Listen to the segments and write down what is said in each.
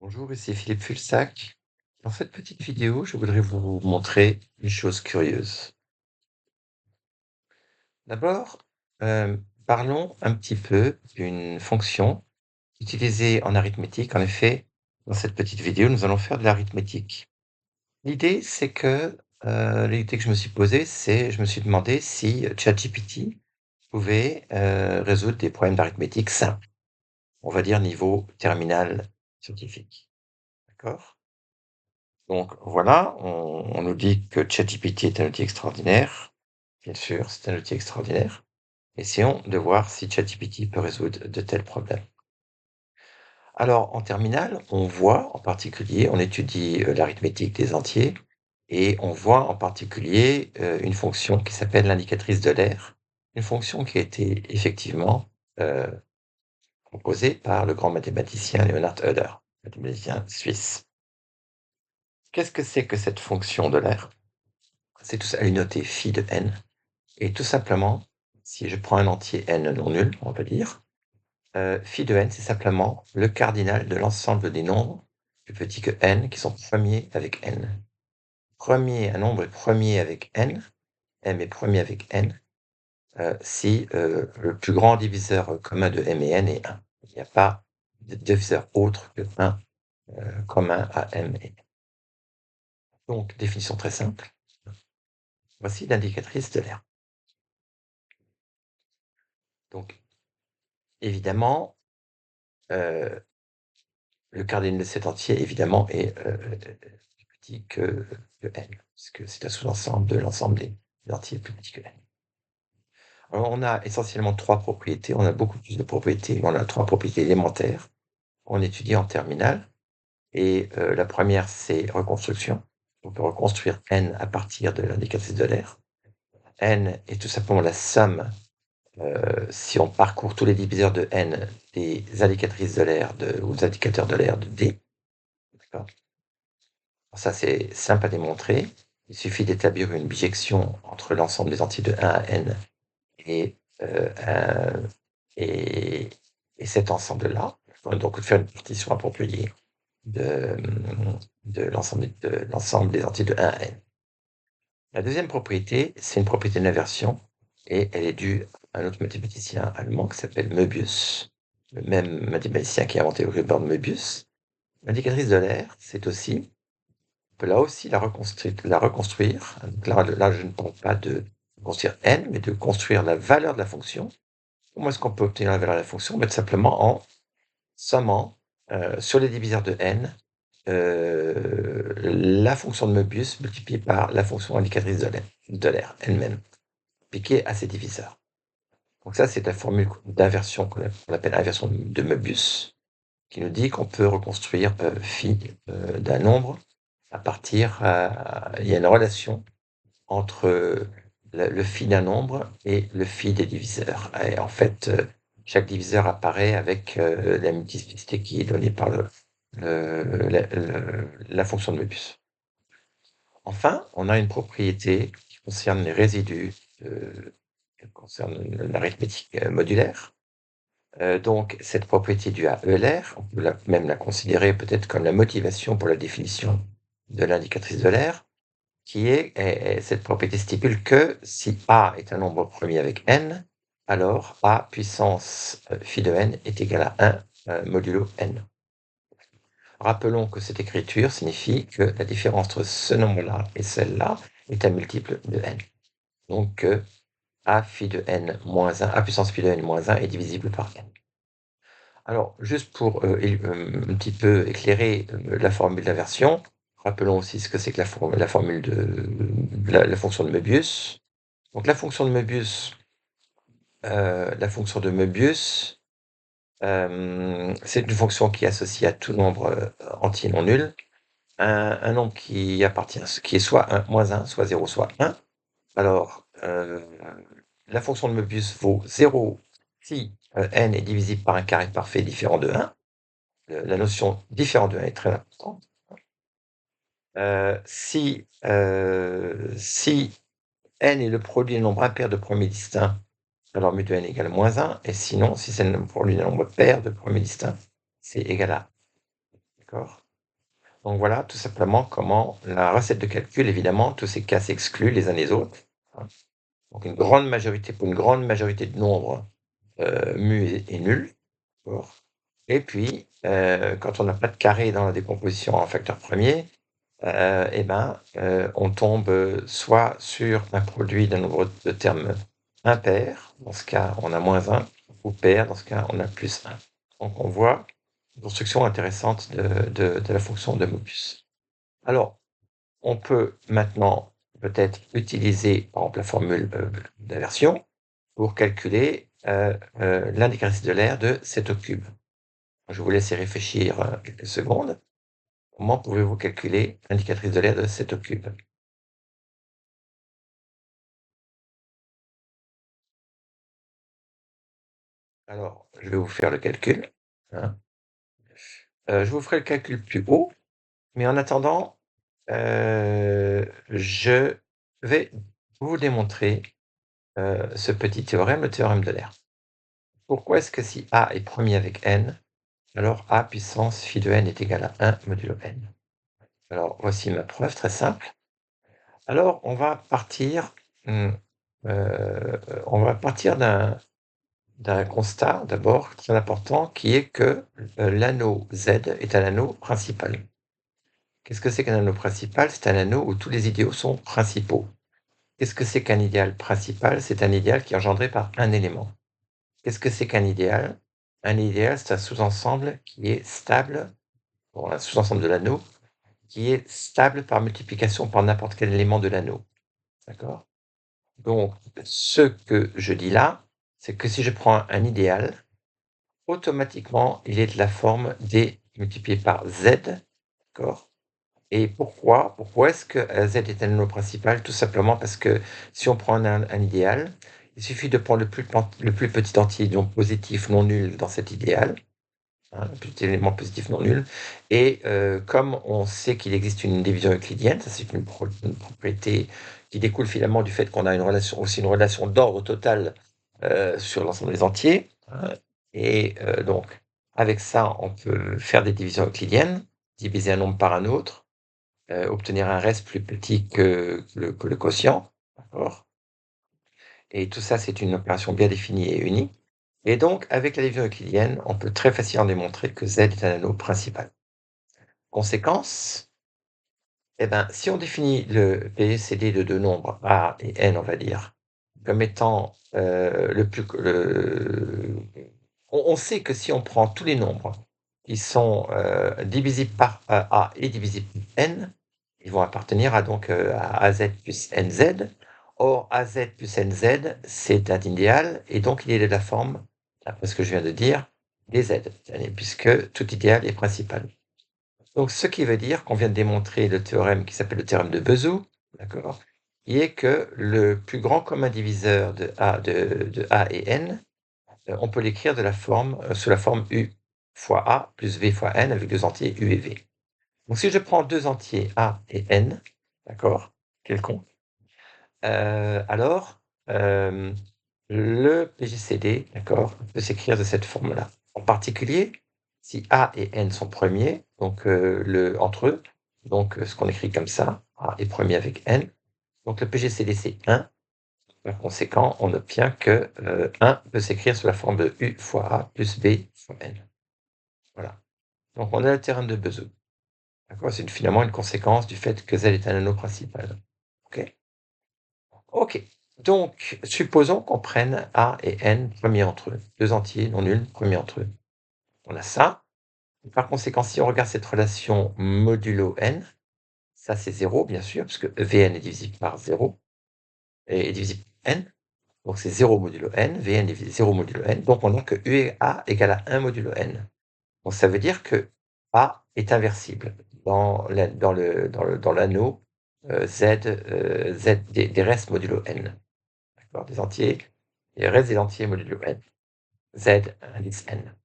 Bonjour, ici Philippe Fulsac. Dans cette petite vidéo, je voudrais vous montrer une chose curieuse. D'abord, parlons un petit peu d'une fonction utilisée en arithmétique. En effet, dans cette petite vidéo, nous allons faire de l'arithmétique. L'idée, c'est que l'idée que je me suis posée, c'est je me suis demandé si ChatGPT pouvait résoudre des problèmes d'arithmétique simples, on va dire niveau terminal scientifique. D'accord? Donc voilà, on nous dit que ChatGPT est un outil extraordinaire. Bien sûr, c'est un outil extraordinaire. Essayons de voir si ChatGPT peut résoudre de tels problèmes. Alors, en terminale, on voit en particulier, on étudie l'arithmétique des entiers, et on voit en particulier une fonction qui s'appelle l'indicatrice de l'aire, une fonction qui a été effectivement euh, proposée par le grand mathématicien Leonhard Euler, mathématicien suisse. Qu'est-ce que c'est que cette fonction de l'aire? C'est tout ça, elle est notée phi de n. Et tout simplement, si je prends un entier n non nul, on va dire, phi de n, c'est simplement le cardinal de l'ensemble des nombres plus petits que n qui sont premiers avec n. Un nombre est premier avec n, m est premier avec n, si le plus grand diviseur commun de m et n est 1. Il n'y a pas de diviseur autre que 1 commun à m et n. Donc, définition très simple. Voici l'indicatrice de l'aire. Donc, évidemment, le cardinal de cet entier, évidemment, est plus petit que n, puisque c'est un sous-ensemble de l'ensemble des entiers plus petits que n. Alors, on a essentiellement trois propriétés, on a beaucoup plus de propriétés, mais on a trois propriétés élémentaires. On étudie en terminale, et la première, c'est reconstruction. On peut reconstruire n à partir de l'indicatrice de l'aire. N est tout simplement la somme, si on parcourt tous les diviseurs de n, des indicatrices de l'aire ou des indicateurs de l'aire de D. D'accord. Ça, c'est simple à démontrer. Il suffit d'établir une bijection entre l'ensemble des entiers de 1 à n et, et, et cet ensemble-là. Il faut donc faire une partition appropriée de, de l'ensemble des entiers de 1 à n. La deuxième propriété, c'est une propriété d'inversion, et elle est due à un autre mathématicien allemand qui s'appelle Möbius, le même mathématicien qui a inventé le ruban de Möbius. L'indicatrice de l'aire, c'est aussi, on peut là aussi la reconstruire. Donc là, je ne parle pas de construire n, mais de construire la valeur de la fonction. Comment est-ce qu'on peut obtenir la valeur de la fonction? Tout simplement en sommant sur les diviseurs de n la fonction de Möbius multipliée par la fonction indicatrice de l'aire elle-même, appliquée à ces diviseurs. Donc ça, c'est la formule d'inversion qu'on appelle inversion de Möbius, qui nous dit qu'on peut reconstruire phi d'un nombre à partir, il y a une relation entre le phi d'un nombre et le phi des diviseurs. Et en fait, chaque diviseur apparaît avec la multiplicité qui est donnée par la fonction de Möbius. Enfin, on a une propriété qui concerne les résidus, qui concerne l'arithmétique modulaire. Donc, cette propriété due à Euler, on peut même la considérer peut-être comme la motivation pour la définition de l'indicatrice de l'aire, qui est cette propriété stipule que si A est un nombre premier avec n, alors A puissance phi de n est égal à 1 modulo n. Rappelons que cette écriture signifie que la différence entre ce nombre-là et celle-là est un multiple de n. Donc A phi de n moins 1, A puissance phi de n moins 1 est divisible par n. Alors, juste pour un petit peu éclairer la formule d'inversion, rappelons aussi ce que c'est que la formule de la fonction de Möbius. Donc la fonction de Möbius, c'est une fonction qui est associée à tout nombre entier non nul, un nombre qui est soit 1, moins 1, soit 0, soit 1. Alors, la fonction de Möbius vaut 0 si n est divisible par un carré parfait différent de 1. La notion différent de 1 est très importante. Si n est le produit d'un nombre impair de premiers distincts, alors mu de n égale moins 1, et sinon, si c'est le produit d'un nombre pair de premiers distincts, c'est égal à d'accord? Donc voilà tout simplement comment la recette de calcul, évidemment, tous ces cas s'excluent les uns les autres, hein. Donc une grande majorité pour une grande majorité de nombres, mu est nul, d'accord? Et puis, quand on n'a pas de carré dans la décomposition en facteur premier, et ben, on tombe, soit sur un produit d'un nombre de termes impair, dans ce cas on a -1, ou pair, dans ce cas on a +1. Donc on voit une construction intéressante de la fonction de Mobius. Alors, on peut maintenant peut-être utiliser, par exemple, la formule, d'inversion pour calculer, l'indicatrice de l'aire de 7 au cube. Je vous laisse y réfléchir, quelques secondes. Comment pouvez-vous calculer l'indicatrice de l'aire de 7 au cube? Alors, je vais vous faire le calcul, hein. Je vous ferai le calcul plus haut, mais en attendant, je vais vous démontrer, ce petit théorème, le théorème de l'aire. Pourquoi est-ce que si A est premier avec n, alors A puissance phi de n est égal à 1 modulo n? Alors voici ma preuve très simple. Alors mmh, on va partir d'un constat d'abord très important qui est que, l'anneau Z est un anneau principal. Qu'est-ce que c'est qu'un anneau principal? C'est un anneau où tous les idéaux sont principaux. Qu'est-ce que c'est qu'un idéal principal? C'est un idéal qui est engendré par un élément. Qu'est-ce que c'est qu'un idéal? Un idéal, c'est un sous-ensemble qui est stable, bon, un sous-ensemble de l'anneau, qui est stable par multiplication par n'importe quel élément de l'anneau. D'accord? Donc, ce que je dis là, c'est que si je prends un idéal, automatiquement, il est de la forme D multiplié par Z, d'accord? Et pourquoi? Pourquoi est-ce que, Z est un anneau principal? Tout simplement parce que si on prend un idéal, il suffit de prendre le plus petit entier, donc positif non nul dans cet idéal, hein, le petit élément positif non nul et comme on sait qu'il existe une division euclidienne, ça c'est une propriété qui découle finalement du fait qu'on a une relation d'ordre total, sur l'ensemble des entiers, hein et donc avec ça, on peut faire des divisions euclidiennes, diviser un nombre par un autre, obtenir un reste plus petit que le quotient, d'accord? Et tout ça, c'est une opération bien définie et unique. Et donc, avec la division euclidienne, on peut très facilement démontrer que Z est un anneau principal. Conséquence, eh ben, si on définit le PCD de deux nombres A et N, on va dire, comme étant le plus, on sait que si on prend tous les nombres qui sont divisibles par A et divisibles par N, ils vont appartenir à donc à AZ plus NZ. Or, AZ plus NZ, c'est un idéal, et donc il est de la forme, d'après ce que je viens de dire, des Z, puisque tout idéal est principal. Donc, ce qui veut dire qu'on vient de démontrer le théorème qui s'appelle le théorème de Bezout, d'accord? Qui est que le plus grand commun diviseur de A et N, on peut l'écrire de la forme, sous la forme U fois A plus V fois N avec 2 entiers U et V. Donc si je prends 2 entiers A et N, d'accord, quelconques, alors, le PGCD, d'accord, peut s'écrire de cette forme-là. En particulier, si A et N sont premiers, donc entre eux, donc ce qu'on écrit comme ça, A est premier avec N, donc le PGCD c'est 1. Par conséquent, on obtient que, 1 peut s'écrire sous la forme de U fois A plus B fois N. Voilà. Donc on a le théorème de Bezout. D'accord? C'est finalement une conséquence du fait que Z est un anneau principal. OK? OK. Donc, supposons qu'on prenne A et N premiers entre eux, 2 entiers non nuls premiers entre eux. On a ça. Par conséquent, si on regarde cette relation modulo n, ça c'est 0 bien sûr, puisque Vn est divisible par 0 et est divisible par n. Donc c'est 0 modulo n, Vn est 0 modulo n. Donc on a que U et A égale à 1 modulo n. Donc ça veut dire que A est inversible dans l'anneau Z, Z des restes modulo n. D'accord? Des entiers, des restes des entiers modulo n. Z indice n.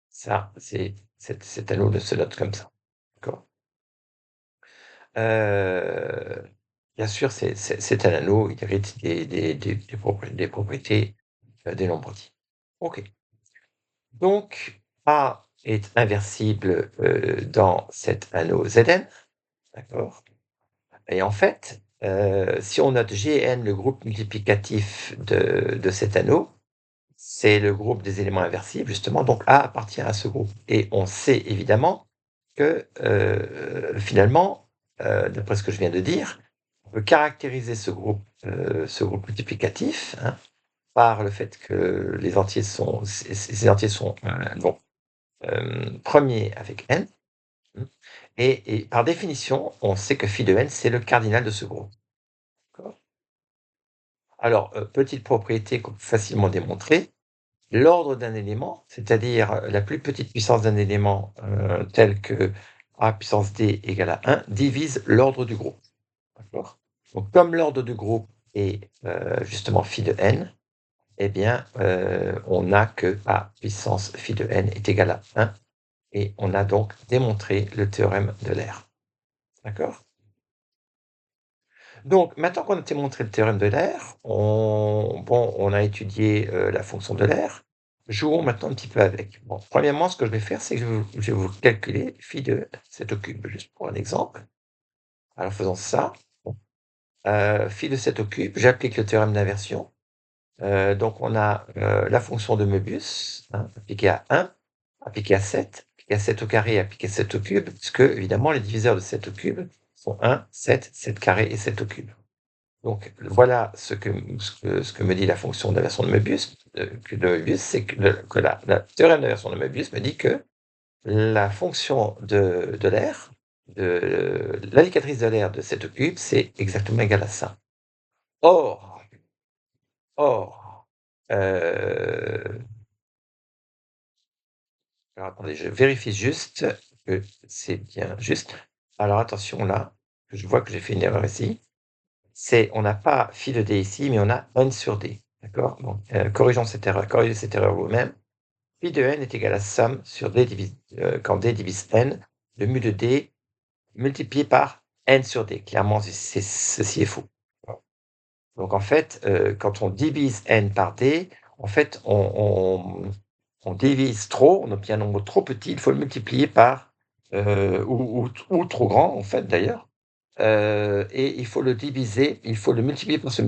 Ça, cet anneau se note comme ça. D'accord? Heu, bien sûr, c'est un anneau, il hérite des propriétés, des nombres entiers. OK. Donc A est inversible, dans cet anneau Zn, d'accord? Et en fait, si on note Gn, le groupe multiplicatif de cet anneau, c'est le groupe des éléments inversibles justement, donc A appartient à ce groupe et on sait évidemment que, finalement, d'après ce que je viens de dire, on peut caractériser ce groupe multiplicatif, hein, par le fait que les entiers sont ces entiers sont, bon, premiers avec n, mmh, et par définition, on sait que phi de n, c'est le cardinal de ce groupe, d'accord? Alors, petite propriété qu'on peut facilement démontrer, l'ordre d'un élément, c'est-à-dire la plus petite puissance d'un élément, tel que A puissance d égale à 1, divise l'ordre du groupe, d'accord? Donc comme l'ordre du groupe est, justement phi de n, eh bien, on a que A puissance phi de n est égal à 1 et on a donc démontré le théorème d'Euler, d'accord? Donc maintenant qu'on a démontré le théorème d'Euler, on a étudié, la fonction d'Euler. Jouons maintenant un petit peu avec. Bon, premièrement, ce que je vais faire, c'est que je vais vous calculer phi de 7 au cube, juste pour un exemple. Alors faisons ça. Bon, phi de 7 au cube, j'applique le théorème d'inversion. Donc on a, la fonction de Möbius, hein, appliquée à 1, appliquée à 7, appliquée à 7 au carré, appliquée à 7 au cube, puisque évidemment les diviseurs de 7 au cube sont 1, 7, 7 carré et 7 au cube. Donc voilà ce que me dit la fonction d'inversion de Möbius, c'est que la théorème d'inversion de Möbius me dit que la fonction de l'air, l'indicatrice de l'air de 7 au cube, c'est exactement égal à ça. Or, heu alors attendez, je vérifie juste que c'est bien juste. Alors attention là, je vois que j'ai fait une erreur ici. On n'a pas phi de d ici, mais on a n sur d, d'accord? Donc, corrigez cette erreur vous-même. Phi de n est égal à somme sur d quand d divise n, de mu de d multiplié par n sur d. Clairement, ceci est faux. Donc en fait, quand on divise n par d, en fait, on divise trop, on obtient un nombre trop petit, il faut le multiplier par, ou trop grand en fait d'ailleurs, et il faut le multiplier par ce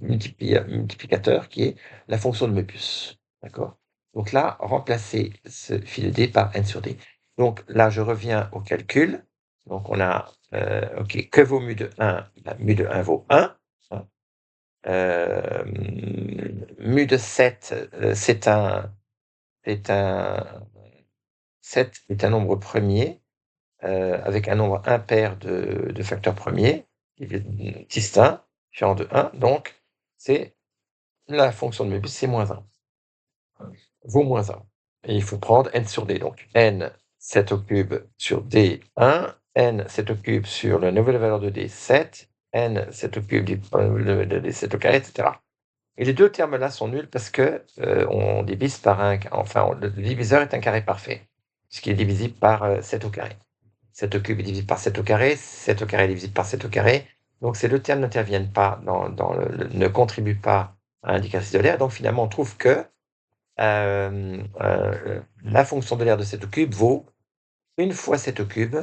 multiplicateur qui est la fonction de Möbius, d'accord? Donc là, remplacer ce phi de d par n sur d. Donc là, je reviens au calcul. Donc on a, OK, que vaut mu de 1? Bah, mu de 1 vaut 1, hein. Mu de 7, est un 7 est un nombre premier, avec un nombre impair de facteurs premiers, qui est distinct, différent de 1, donc c'est la fonction de Möbius, c'est -1, vaut -1 et il faut prendre n sur d, donc n 7 au cube sur d 1, n 7 au cube sur la nouvelle valeur de d 7, n 7 au cube de d 7 au carré, et cetera. Et les 2 termes-là sont nuls parce que, on divise par le diviseur est un carré parfait, puisqu'il est divisible par, 7 au carré. 7 au cube est divisible par 7 au carré, 7 au carré est divisible par 7 au carré, donc ces 2 termes n'interviennent pas ne contribuent pas à l'indicatrice de l'air, donc finalement on trouve que, la fonction de l'air de 7 au cube vaut 1 fois 7 au cube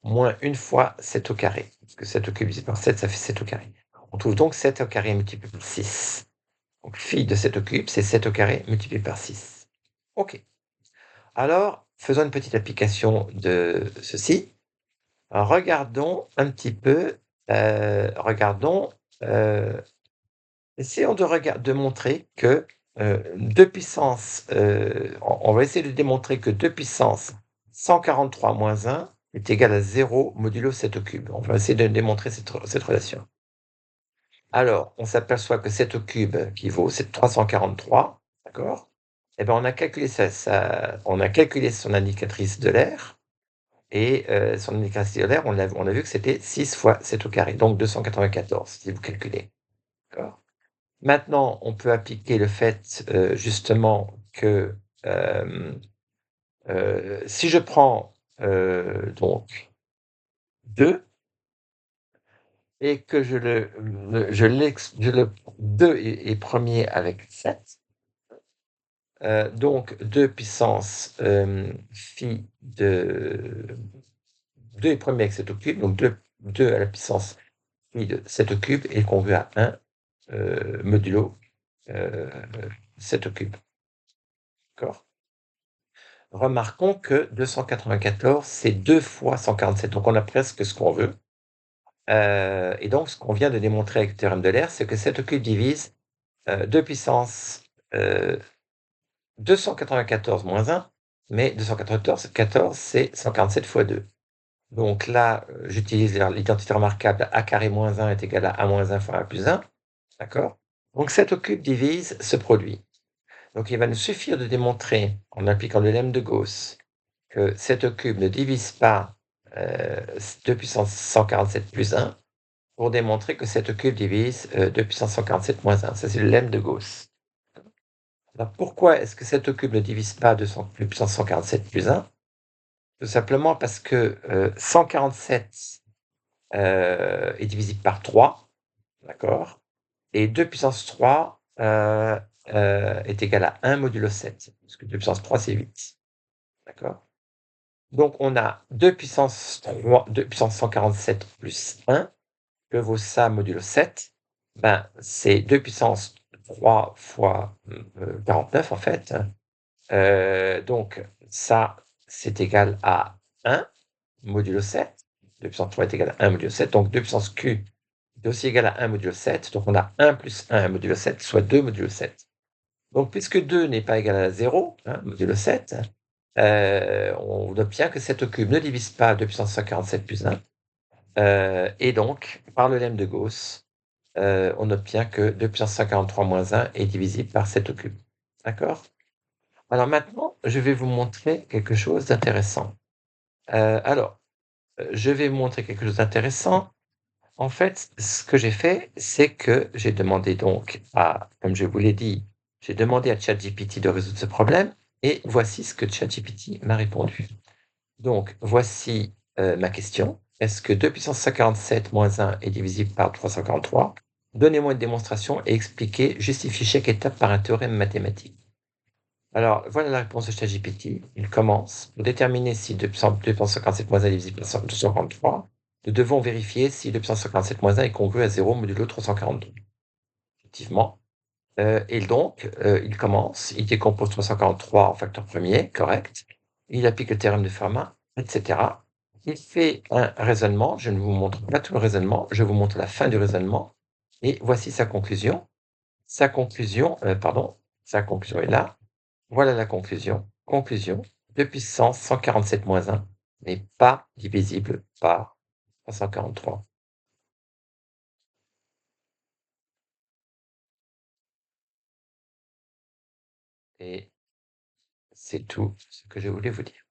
moins 1 fois 7 au carré, parce que 7 au cube divisé par 7, ça fait 7 au carré. On trouve donc 7 au carré multiplié par 6. Donc phi de 7 au cube, c'est 7 au carré multiplié par 6. OK. Alors, faisons une petite application de ceci. Regardons un petit peu, heu, essayons de montrer que, 2 puissance, on va essayer de démontrer que 2 puissance 143 moins 1 est égal à 0 modulo 7 au cube. On va essayer de démontrer cette relation. Alors, on s'aperçoit que 7 au cube qui vaut c'est 343, d'accord? Et ben, on a calculé son indicatrice de l'air et son indicatrice de l'air, on a vu que c'était 6 fois 7 au carré, donc 294 si vous calculez, d'accord? Maintenant, on peut appliquer le fait, justement que, si je prends, donc 2 et que je le 2 est premier avec 7. Donc 2 puissance, phi de 2 est premier avec 7 au cube, donc deux à la puissance phi de 7 au cube est congrue à 1 modulo 7 au cube. D'accord? Remarquons que 294, c'est 2 fois 147, donc on a presque ce qu'on veut. Et donc ce qu'on vient de démontrer avec le théorème de L'Hert, c'est que 7 au cube divise 2 puissance 294 moins 1, mais 294, c'est 147 fois 2. Donc là, j'utilise l'identité remarquable a carré moins 1 est égal à a moins 1 fois a plus 1, d'accord? Donc 7 au cube divise ce produit. Donc il va nous suffire de démontrer, en appliquant le lemme de Gauss, que 7 au cube ne divise pas 2 puissance 147 plus 1, pour démontrer que 7 au cube divise 2 puissance 147 moins 1. Ça, c'est le lemme de Gauss. Alors pourquoi est-ce que 7 au cube ne divise pas 2 puissance 147 plus 1? Tout simplement parce que 147 est divisible par 3, d'accord? Et 2 puissance 3 est égal à 1 modulo 7, parce que 2 puissance 3, c'est 8, d'accord? Donc on a 2 puissance 3, 2 puissance 147 plus 1, que vaut ça modulo 7? Ben, c'est 2 puissance 3 fois 49 en fait. Donc ça, c'est égal à 1 modulo 7. 2 puissance 3 est égal à 1 modulo 7, donc 2 puissance q est aussi égal à 1 modulo 7, donc on a 1 plus 1 modulo 7, soit 2 modulo 7. Donc puisque 2 n'est pas égal à 0, hein, modulo 7, on obtient que 7 au cube ne divise pas 2 puissance 147 plus 1, et donc, par le lemme de Gauss, on obtient que 2 puissance 143 moins 1 est divisible par 7 au cube. D'accord? Alors maintenant, je vais vous montrer quelque chose d'intéressant. Alors, je vais vous montrer quelque chose d'intéressant. En fait, ce que j'ai fait, c'est que j'ai demandé donc à, comme je vous l'ai dit, j'ai demandé à ChatGPT de résoudre ce problème et voici ce que ChatGPT m'a répondu. Donc voici, ma question: est-ce que 2 puissance 147 moins 1 est divisible par 343? Donnez-moi une démonstration et expliquez, justifiez chaque étape par un théorème mathématique. Alors, voilà la réponse de ChatGPT. Il commence: pour déterminer si 2 puissance 57 moins 1 est divisible par 243, nous devons vérifier si 2 puissance 57 moins 1 est congru à 0 modulo 342. Effectivement, et donc, il commence, il décompose 343 en facteur premier, correct. Il applique le théorème de Fermat, et cetera. Il fait un raisonnement, je ne vous montre pas tout le raisonnement, je vous montre la fin du raisonnement et voici sa conclusion. Sa conclusion est là. Voilà la conclusion. Conclusion: 2 puissance 147 moins 1 n'est pas divisible par 343. Et c'est tout ce que je voulais vous dire.